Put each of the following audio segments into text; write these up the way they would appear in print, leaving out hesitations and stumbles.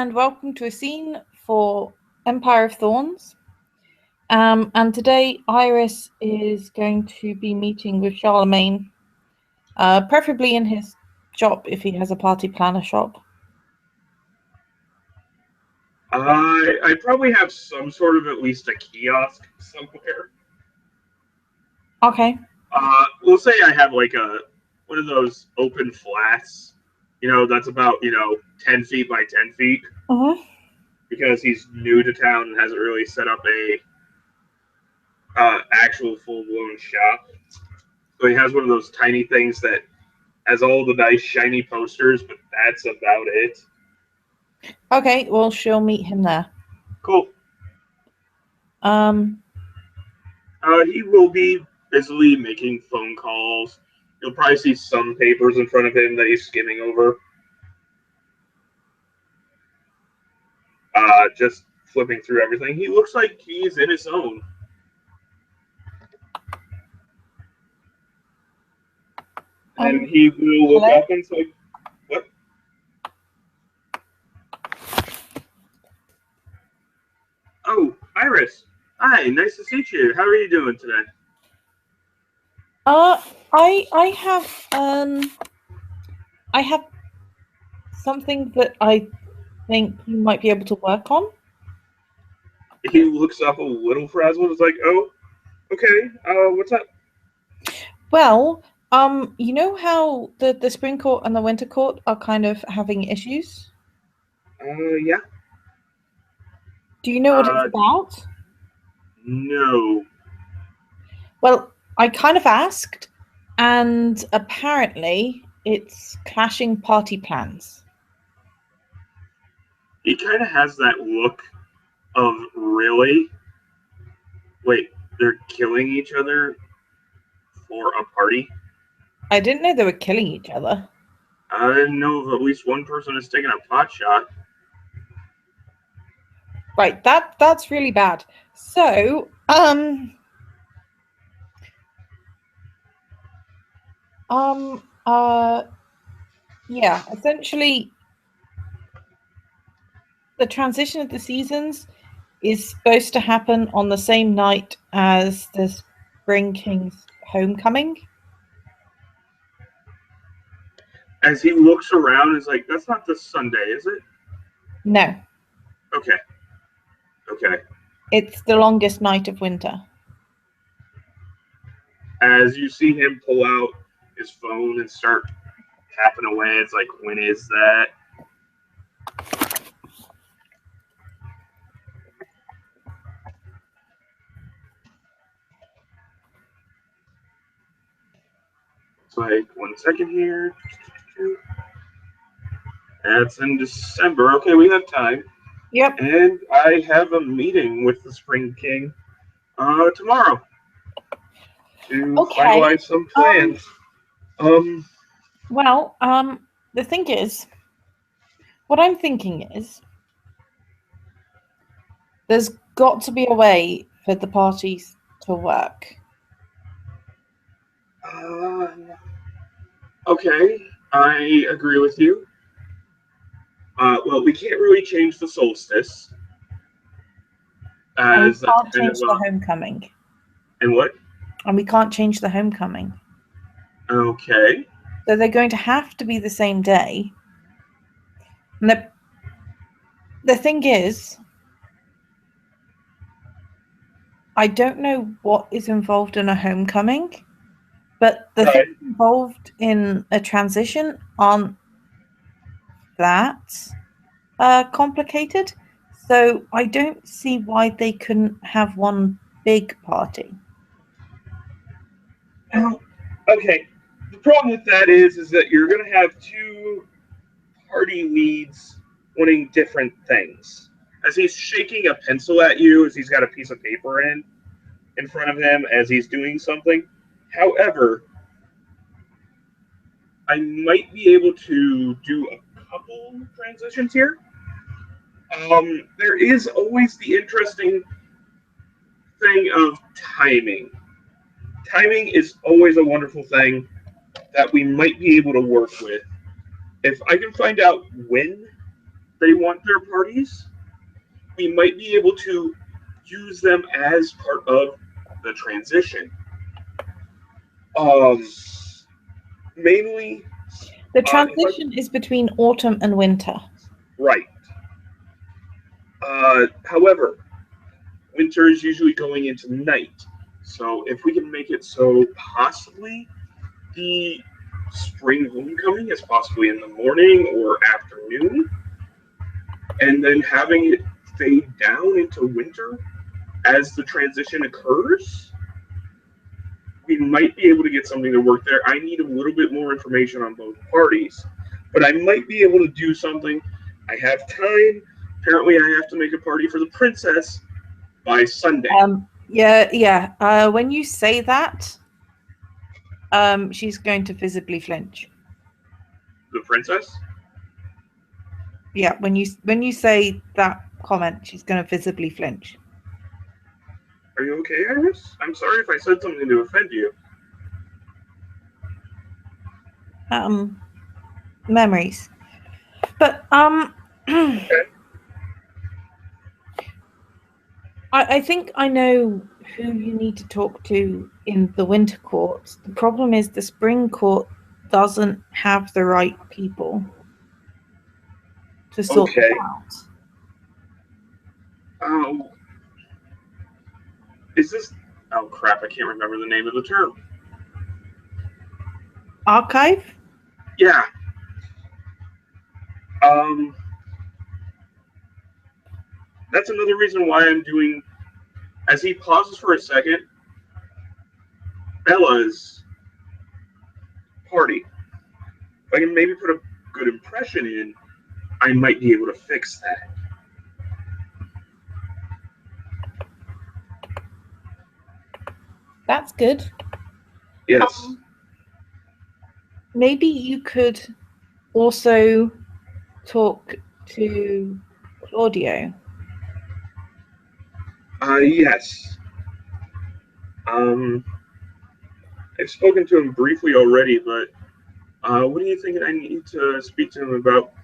and welcome to a scene for Empire of Thorns. And today Iris is going to be meeting with Charlemagne, preferably in his shop if he has a party planner shop. I probably have some sort of at least a kiosk somewhere. Okay. We'll say I have like one of those open flats. That's about 10 feet by 10 feet. Uh-huh. Because he's new to town and hasn't really set up a actual full blown shop. So he has one of those tiny things that has all the nice shiny posters, but that's about it. Okay, well, she'll meet him there. Cool. Um, He will be busily making phone calls. You'll probably see some papers in front of him that he's skimming over. Just flipping through everything. He looks like he's in his zone. And he will look hello? up and say, "What? Oh, Iris. Hi, nice to see you. How are you doing today?" I have something that I think you might be able to work on. He looks up a little frazzled. It's like, "Oh, okay. What's up?" Well, you know how the spring court and the winter court are kind of having issues? Yeah. Do you know what it's about? No. Well, I kind of asked, and apparently it's clashing party plans. He kind of has that look of really. Wait, they're killing each other for a party? I didn't know they were killing each other. I didn't know if at least one person is taking a pot shot. Right, that's really bad. So, yeah, essentially the transition of the seasons is supposed to happen on the same night as the Spring King's homecoming. As he looks around, he's like, "That's not this Sunday, is it?" No, Okay. Okay. it's the longest night of winter. As you see him pull out his phone and start tapping away, it's like, "When is that?" It's like, 1 second here. That's in December. Okay, we have time. Yep. And I have a meeting with the Spring King tomorrow to finalize some plans. Well, the thing is, what I'm thinking is, there's got to be a way for the parties to work. Okay, I agree with you. Well, we can't really change the solstice. And we As can't change the homecoming. And what? And we can't change the homecoming. Okay. So they're going to have to be the same day. And the thing is, I don't know what is involved in a homecoming, but the things involved in a transition aren't that complicated. So I don't see why they couldn't have one big party. Okay. The problem with that is that you're going to have two party leads wanting different things. As he's shaking a pencil at you, as he's got a piece of paper in front of him, as he's doing something. However, I might be able to do a couple transitions here. There is always the interesting thing of timing. Timing is always a wonderful thing that we might be able to work with. If I can find out when they want their parties, we might be able to use them as part of the transition. Mainly, The transition is between autumn and winter. right. However, winter is usually going into night. So if we can make it so possibly the spring homecoming is possibly in the morning or afternoon, and then having it fade down into winter as the transition occurs, we might be able to get something to work there. I need a little bit more information on both parties, but I might be able to do something. I have time. Apparently, I have to make a party for the princess by Sunday. Yeah. When you say that, she's going to visibly flinch. The princess? Yeah, when you say that comment, she's going to visibly flinch. Are you okay, Iris? I'm sorry if I said something to offend you. Memories. But Okay. I think I know who you need to talk to in the winter court. The problem is the spring court doesn't have the right people to sort it out. Oh, is this? Oh crap! I can't remember the name of the term. Archive? Yeah. That's another reason why I'm doing. As he pauses for a second, Bella's party. If I can maybe put a good impression in, I might be able to fix that. That's good. Yes. Maybe you could also talk to Claudio. Yes. I've spoken to him briefly already, but what do you think I need to speak to him about?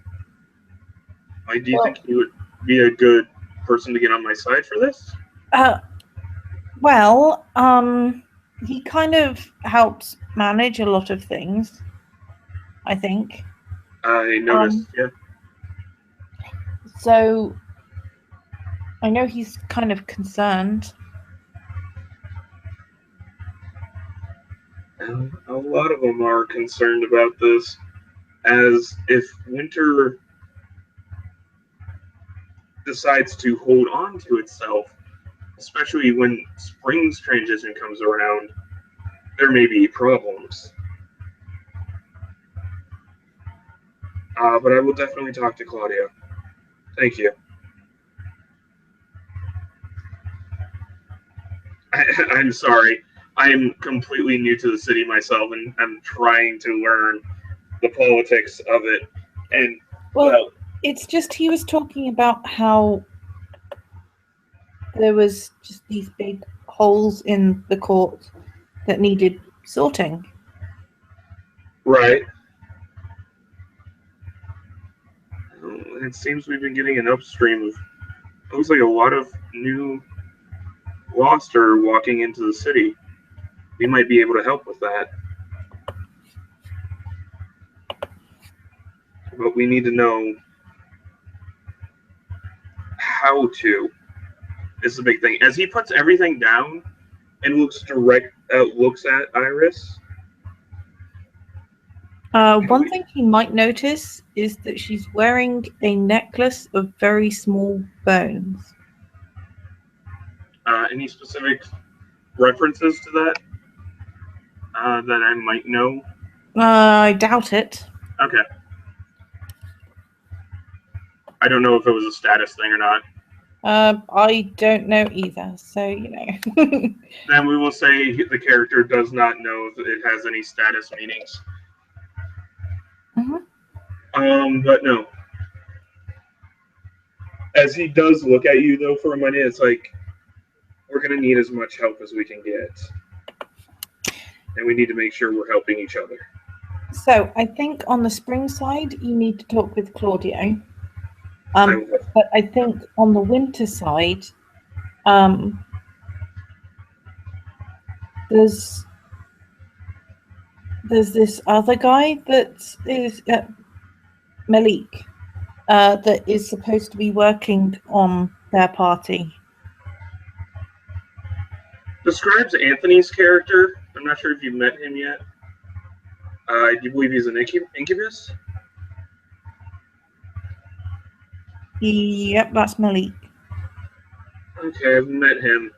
Like, do you think he would be a good person to get on my side for this? He kind of helps manage a lot of things, I think. I noticed, yeah. So I know he's kind of concerned. A lot of them are concerned about this, as if winter decides to hold on to itself, especially when spring's transition comes around, there may be problems. But I will definitely talk to Claudia. Thank you. I'm sorry. I am completely new to the city myself, and I'm trying to learn the politics of it. And well, it's just he was talking about how there was just these big holes in the court that needed sorting. Right. It seems we've been getting an upstream of. It looks like a lot of new Lost are walking into the city. We might be able to help with that. But we need to know how to. Is the big thing. As he puts everything down and looks at Iris. One thing he might notice is that she's wearing a necklace of very small bones. Any specific references to that that I might know? I doubt it. Okay. I don't know if it was a status thing or not. I don't know either, so you know. Then we will say the character does not know if it has any status meanings. But no. As he does look at you, though, for a minute, it's like, we're going to need as much help as we can get. And we need to make sure we're helping each other. So, I think on the spring side, you need to talk with Claudio. But I think on the winter side, there's this other guy that is Malik that is supposed to be working on their party. Describes Anthony's character. I'm not sure if you've met him yet. Do you believe he's an incubus? Yep, that's Malik. Okay, I've met him.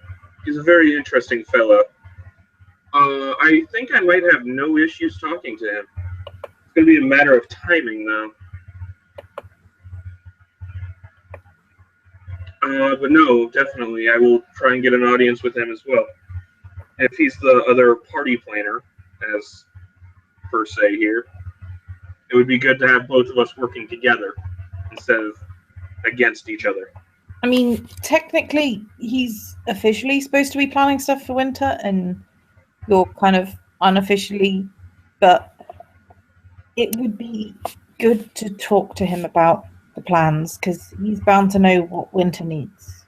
He's a very interesting fellow. I think I might have no issues talking to him. It's going to be a matter of timing, though. But no, definitely, I will try and get an audience with him as well. If he's the other party planner, as per se here, it would be good to have both of us working together instead of against each other. I mean, technically, he's officially supposed to be planning stuff for winter, and you're kind of unofficially, but it would be good to talk to him about the plans, because he's bound to know what winter needs.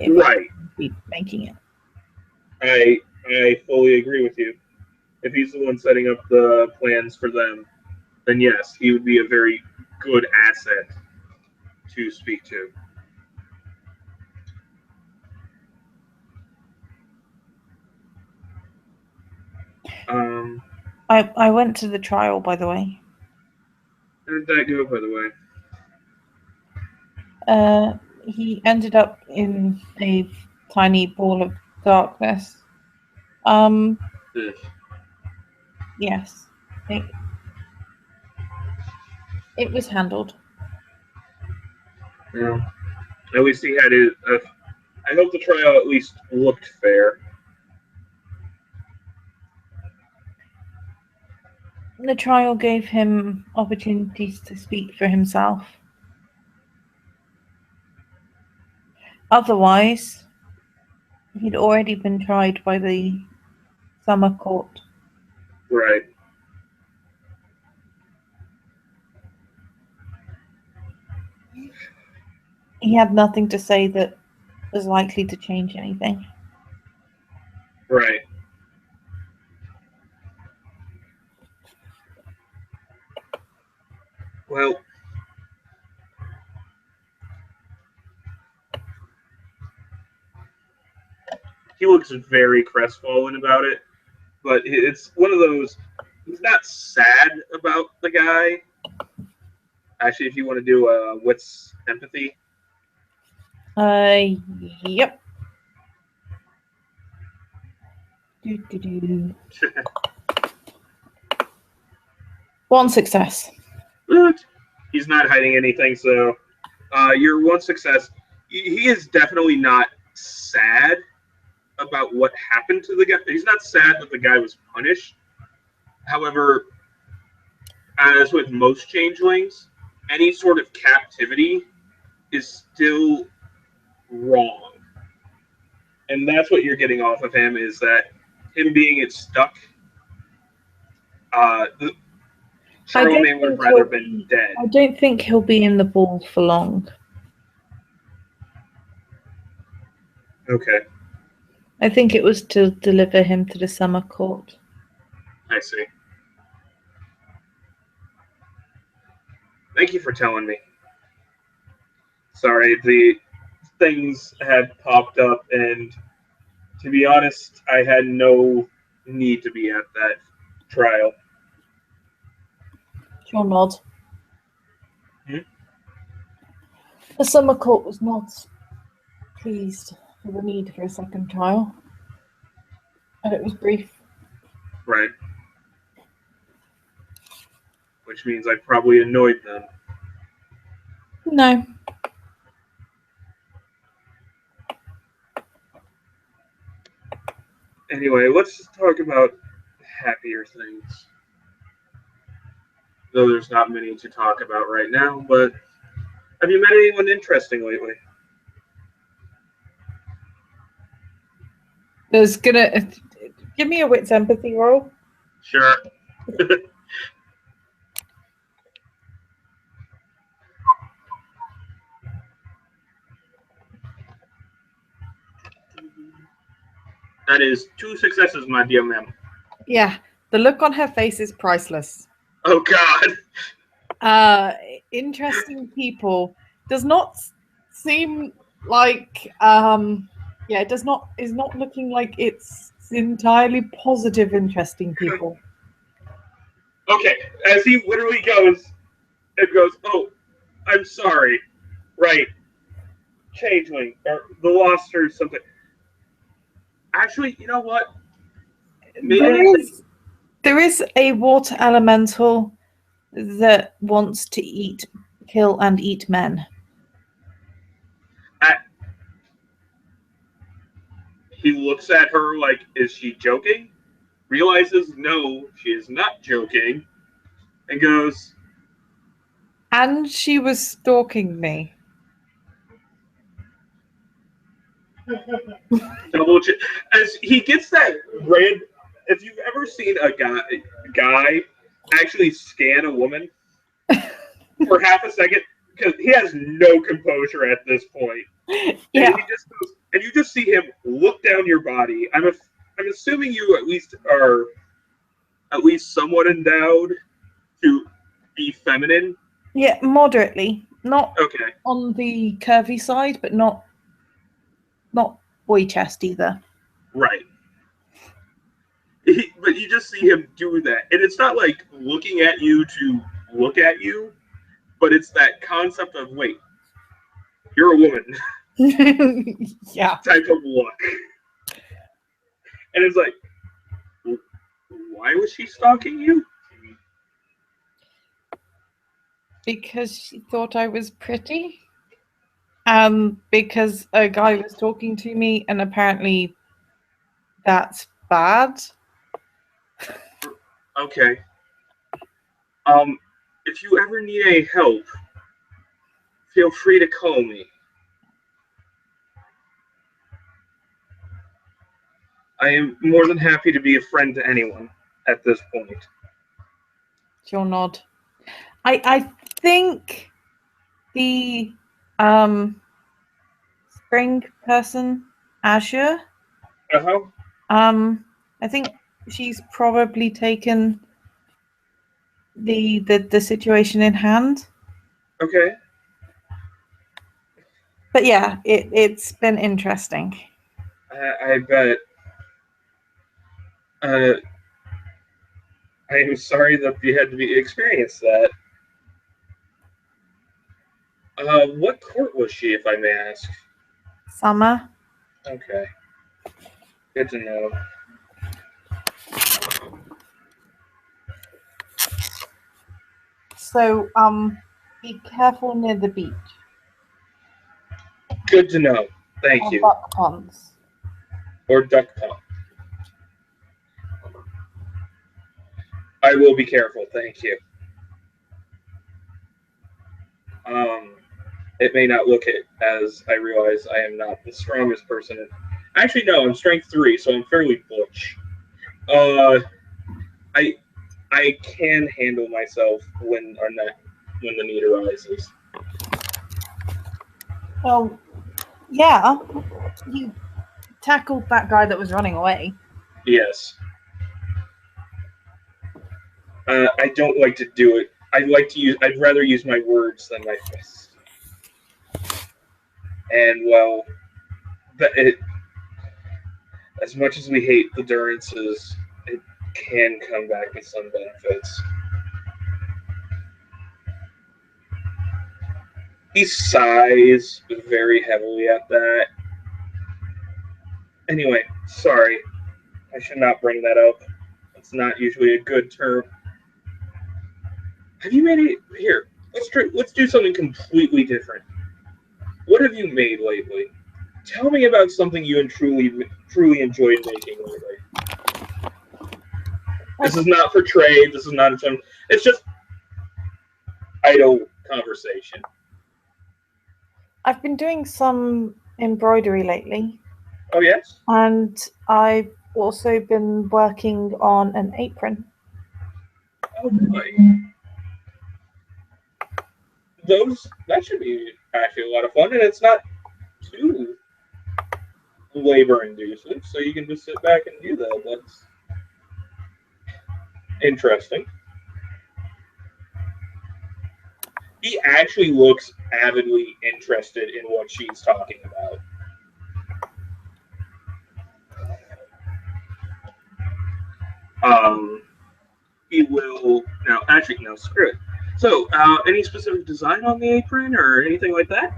Right. Be making it. I fully agree with you. If he's the one setting up the plans for them, then yes, he would be a very good asset to speak to. I went to the trial, by the way. How did that go, by the way? He ended up in a tiny ball of darkness. Yes. It was handled. Yeah. At least he had his. I hope the trial at least looked fair. The trial gave him opportunities to speak for himself. Otherwise, he'd already been tried by the summer court. Right. He had nothing to say that was likely to change anything. Right. Well, he looks very crestfallen about it, but it's one of those. He's not sad about the guy. Actually, if you want to do what's empathy? Yep. One success. But he's not hiding anything, so your one success. He is definitely not sad about what happened to the guy. He's not sad that the guy was punished. However, as with most changelings, any sort of captivity is still wrong. And that's what you're getting off of him, is that him being stuck, Charlemagne would have rather been dead. I don't think he'll be in the ball for long. Okay. I think it was to deliver him to the summer court. I see. Thank you for telling me. Sorry, the things had popped up, and to be honest, I had no need to be at that trial. Sure not. Hmm? The summer court was not pleased with the need for a second trial, and it was brief. Right. Which means I probably annoyed them. No. Anyway, let's just talk about happier things. Though there's not many to talk about right now, but have you met anyone interesting lately? There's gonna give me a wits empathy roll. Sure. That is 2 successes, my dear ma'am. Yeah, the look on her face is priceless. Oh, God. Interesting people. Does not seem like yeah, it does not is not looking like it's entirely positive interesting people. Okay, as he literally goes, oh, I'm sorry. Right. Changeling, or the Lost, or something. Actually, you know what? May I say, There is a water elemental that wants to kill and eat men. he looks at her like, is she joking? Realizes, no, she is not joking, and goes, And she was stalking me. double check. As he gets that red, if you've ever seen a guy actually scan a woman for half a second, because he has no composure at this point. Yeah. And he just goes, and you just see him look down your body. I'm assuming you at least are somewhat endowed to be feminine. Yeah, moderately. Not Okay. on the curvy side, but not boy chest either. Right. But you just see him do that. And it's not like looking at you to look at you, but it's that concept of, wait, you're a woman. Yeah. Type of look. And it's like, why was she stalking you? Because she thought I was pretty. Because a guy was talking to me, and apparently that's bad. Okay. If you ever need any help, feel free to call me. I am more than happy to be a friend to anyone at this point. She'll nod. I think the spring person, Azure, Uh-huh. I think she's probably taken the situation in hand. Okay. But yeah, it's been interesting. I bet. I am sorry that you had to experience that. What court was she, if I may ask? Summer. Okay. Good to know. So be careful near the beach. Good to know. Thank you. Duck ponds. Or duck pond. I will be careful. Thank you. It may not look it, as I realize I am not the strongest person. Actually, no, I'm strength 3, so I'm fairly butch. I can handle myself when the need arises. Well, yeah, you tackled that guy that was running away. Yes. I don't like to do it. I'd rather use my words than my fists. And well, as much as we hate the Durances, it can come back with some benefits. He sighs very heavily at that. Anyway, sorry. I should not bring that up. It's not usually a good term. Have you made it here? Let's do something completely different. What have you made lately? Tell me about something you truly enjoyed making lately. This is not for trade. This is not a term. It's just idle conversation. I've been doing some embroidery lately. Oh, yes? And I've also been working on an apron. Oh, boy. That should be actually a lot of fun, and it's not too labor-inducing, so you can just sit back and do that. That's interesting. He actually looks avidly interested in what she's talking about. He will now. Actually, no, screw it. So, any specific design on the apron or anything like that?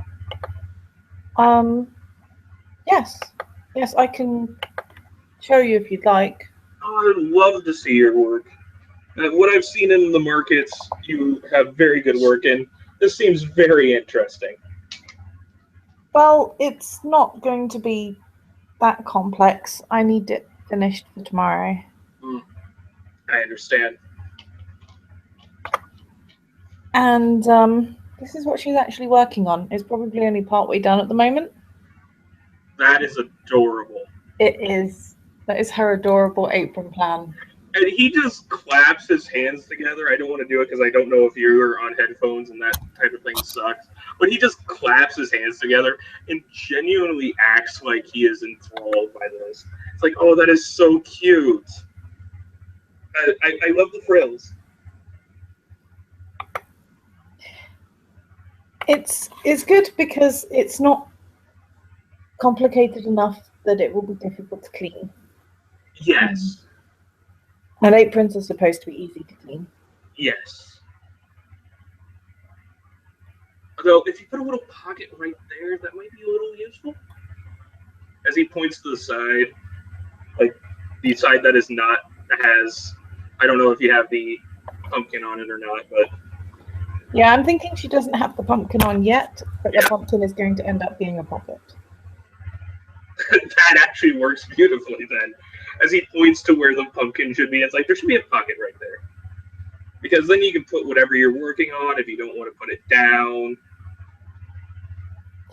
Yes, yes, I can show you if you'd like. Oh, I'd love to see your work. What I've seen in the markets, you have very good work, and this seems very interesting. Well, it's not going to be that complex. I need it finished for tomorrow. I understand. And this is what she's actually working on. It's probably only partway done at the moment. That is adorable. It is. That is her adorable apron plan. And he just claps his hands together. I don't want to do it because I don't know if you're on headphones and that type of thing sucks. But he just claps his hands together and genuinely acts like he is enthralled by this. It's like, oh, that is so cute. I love the frills. It's good because it's not complicated enough that it will be difficult to clean. Yes. And aprons are supposed to be easy to clean. Yes. Although, if you put a little pocket right there, that might be a little useful. As he points to the side, like the side that is not has, I don't know if you have the pumpkin on it or not, but yeah, I'm thinking she doesn't have the pumpkin on yet, but the pumpkin is going to end up being a pocket. That actually works beautifully then. As he points to where the pumpkin should be, it's like there should be a pocket right there. Because then you can put whatever you're working on if you don't want to put it down.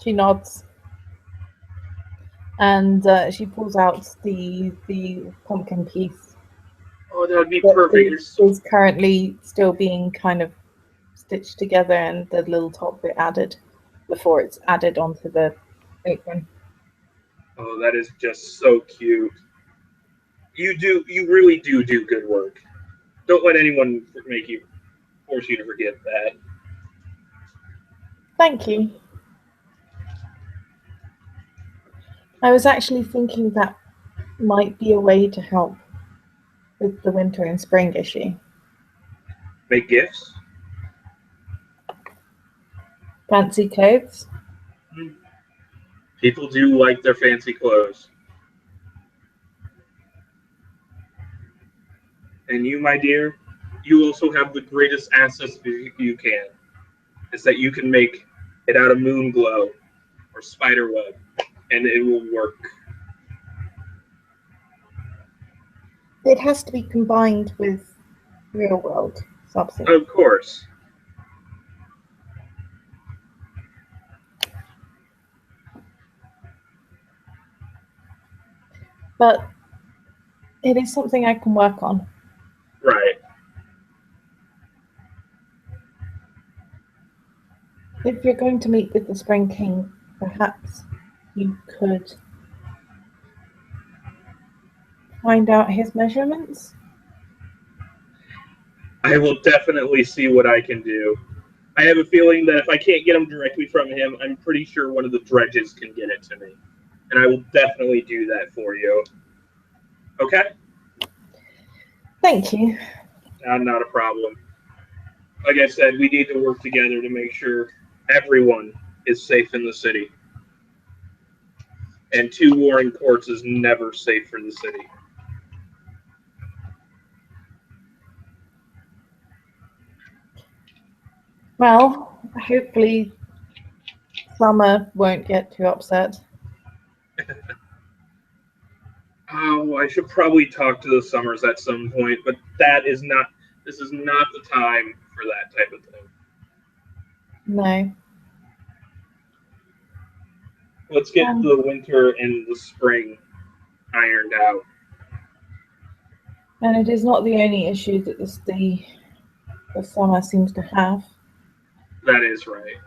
She nods. And she pulls out the pumpkin piece. Oh, that would be perfect. Is currently still being kind of stitched together and the little top bit added before it's added onto the apron. Oh, that is just so cute. You really do good work. Don't let anyone force you to forget that. Thank you. I was actually thinking that might be a way to help with the winter and spring issue. Make gifts? Fancy clothes? People do like their fancy clothes. And you, my dear, you also have the greatest assets you can. Is that you can make it out of moon glow or spider web, and it will work. It has to be combined with real world substance. Of course. But it is something I can work on. Right. If you're going to meet with the Spring King, perhaps you could find out his measurements. I will definitely see what I can do. I have a feeling that if I can't get them directly from him, I'm pretty sure one of the dredges can get it to me. And I will definitely do that for you. Okay? Thank you. Not a problem. Like I said, we need to work together to make sure everyone is safe in the city. And 2 warring courts is never safe for the city. Well, hopefully Summer won't get too upset. Oh, I should probably talk to the Summers at some point, but this is not the time for that type of thing. No. Let's get the winter and the spring ironed out. And it is not the only issue that the summer seems to have. That is right.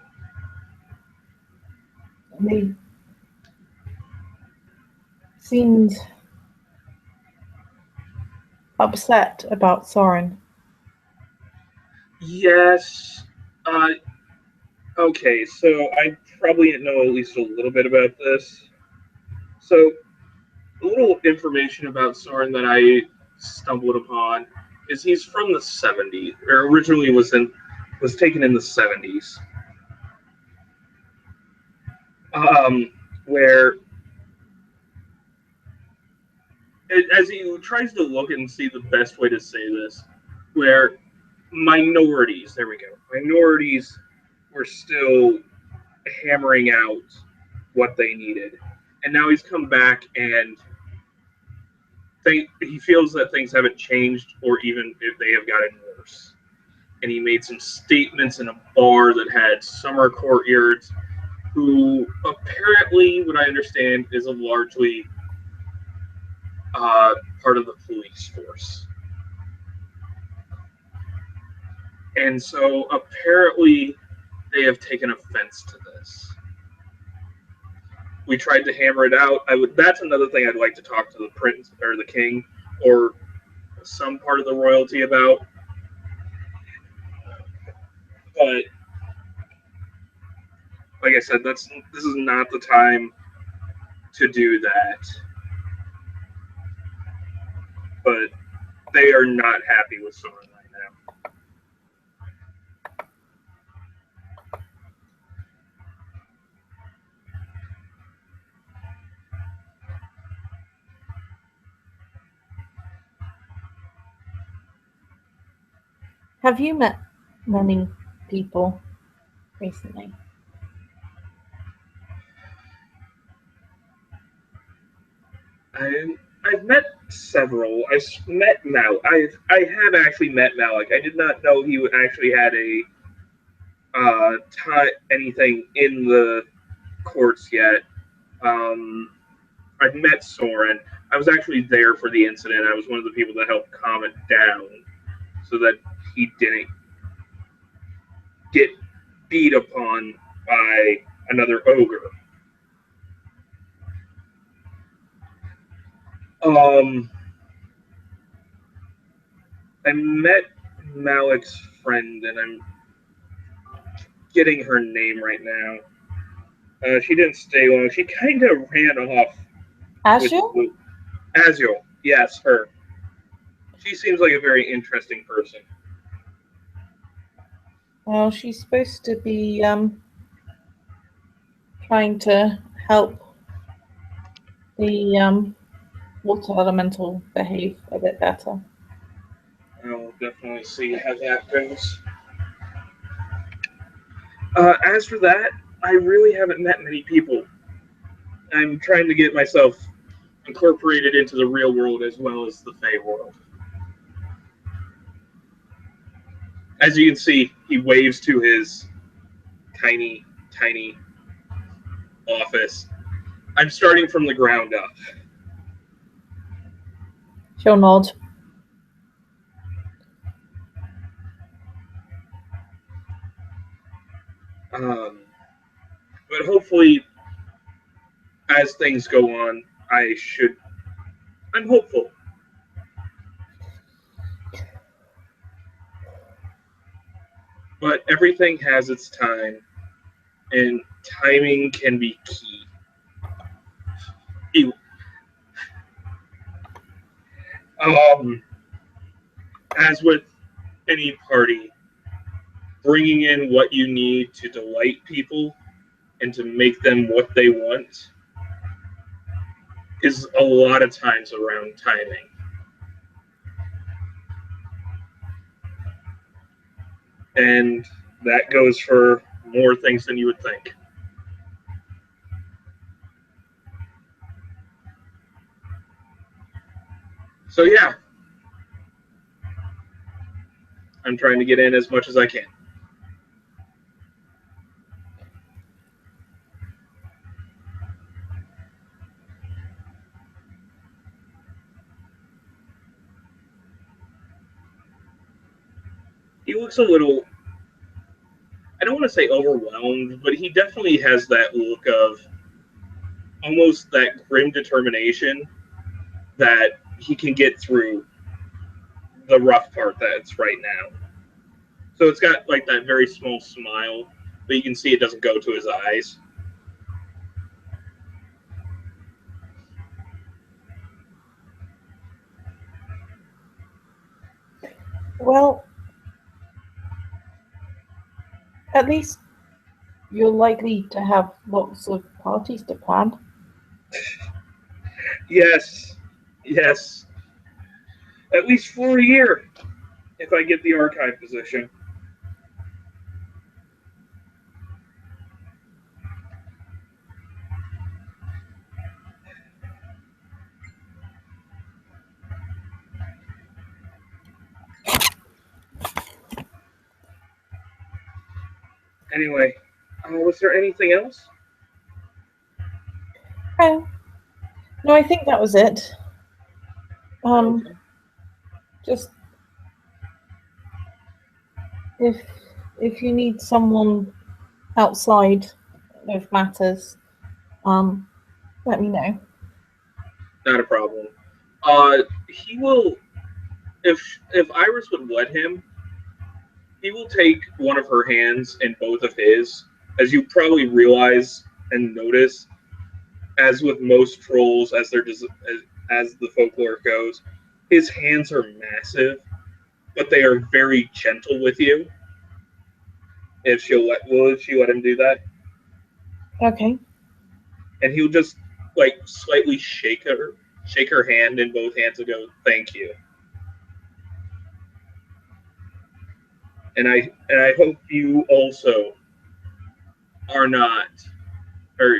seemed upset about Soren. Yes. Okay, so I probably know at least a little bit about this. So, a little information about Soren that I stumbled upon is he's from the 70s, or originally was taken in the 70s, where as he tries to look and see the best way to say this, where minorities, there we go, minorities were still hammering out what they needed. And now he's come back and he feels that things haven't changed or even if they have gotten worse. And he made some statements in a bar that had summer courtyards, who apparently, what I understand, is a largely part of the police force. And so apparently they have taken offense to this. We tried to hammer it out. That's another thing I'd like to talk to the prince or the king or some part of the royalty about. But like I said, this is not the time to do that. But they are not happy with Soren right now. Have you met many people recently? I've met several. I met Mal. I have actually met Malik. I did not know he actually had a anything in the courts yet. I've met Soren. I was actually there for the incident. I was one of the people that helped calm it down so that he didn't get beat upon by another ogre. I met Malik's friend, and I'm getting her name right now. She didn't stay long. She kind of ran off. Azul? Azul, yes, her. She seems like a very interesting person. Well, she's supposed to be trying to help the water elemental behave a bit better. I'll definitely see how that goes. As for that, I really haven't met many people. I'm trying to get myself incorporated into the real world as well as the Fey world. As you can see, he waves to his tiny, tiny office. I'm starting from the ground up. She'll nod. But hopefully, as things go on, I'm hopeful. But everything has its time, and timing can be key. As with any party, bringing in what you need to delight people and to make them what they want is a lot of times around timing. And that goes for more things than you would think. So yeah, I'm trying to get in as much as I can. He looks a little, I don't want to say overwhelmed, but he definitely has that look of, almost that grim determination that he can get through the rough part that's right now. So it's got like that very small smile, but you can see it doesn't go to his eyes. Well, at least you're likely to have lots of parties to plan. Yes, yes. At least for a year, if I get the archive position. Anyway, was there anything else? Oh, no, I think that was it. Okay. Just if you need someone outside of matters, let me know. Not a problem. He will, if Iris would let him, he will take one of her hands in both of his. As you probably realize and notice, as with most trolls, as the folklore goes, his hands are massive, but they are very gentle with you. If she let him do that? Okay. And he'll just like slightly shake her hand in both hands and go, "Thank you." And I hope you also are not, or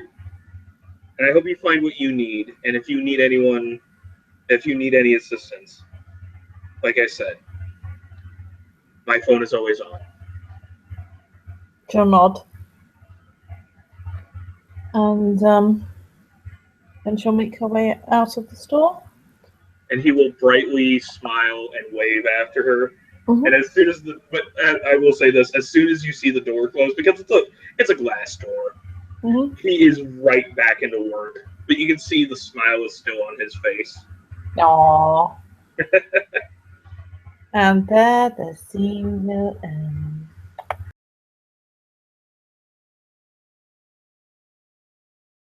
and I hope you find what you need. And if you need any assistance, like I said, my phone is always on. She'll nod. And she'll make her way out of the store. And he will brightly smile and wave after her. Mm-hmm. And as soon as I will say this, as soon as you see the door close, because it's a glass door, Mm-hmm. he is right back into work. But you can see the smile is still on his face. Aww. And there the scene will end.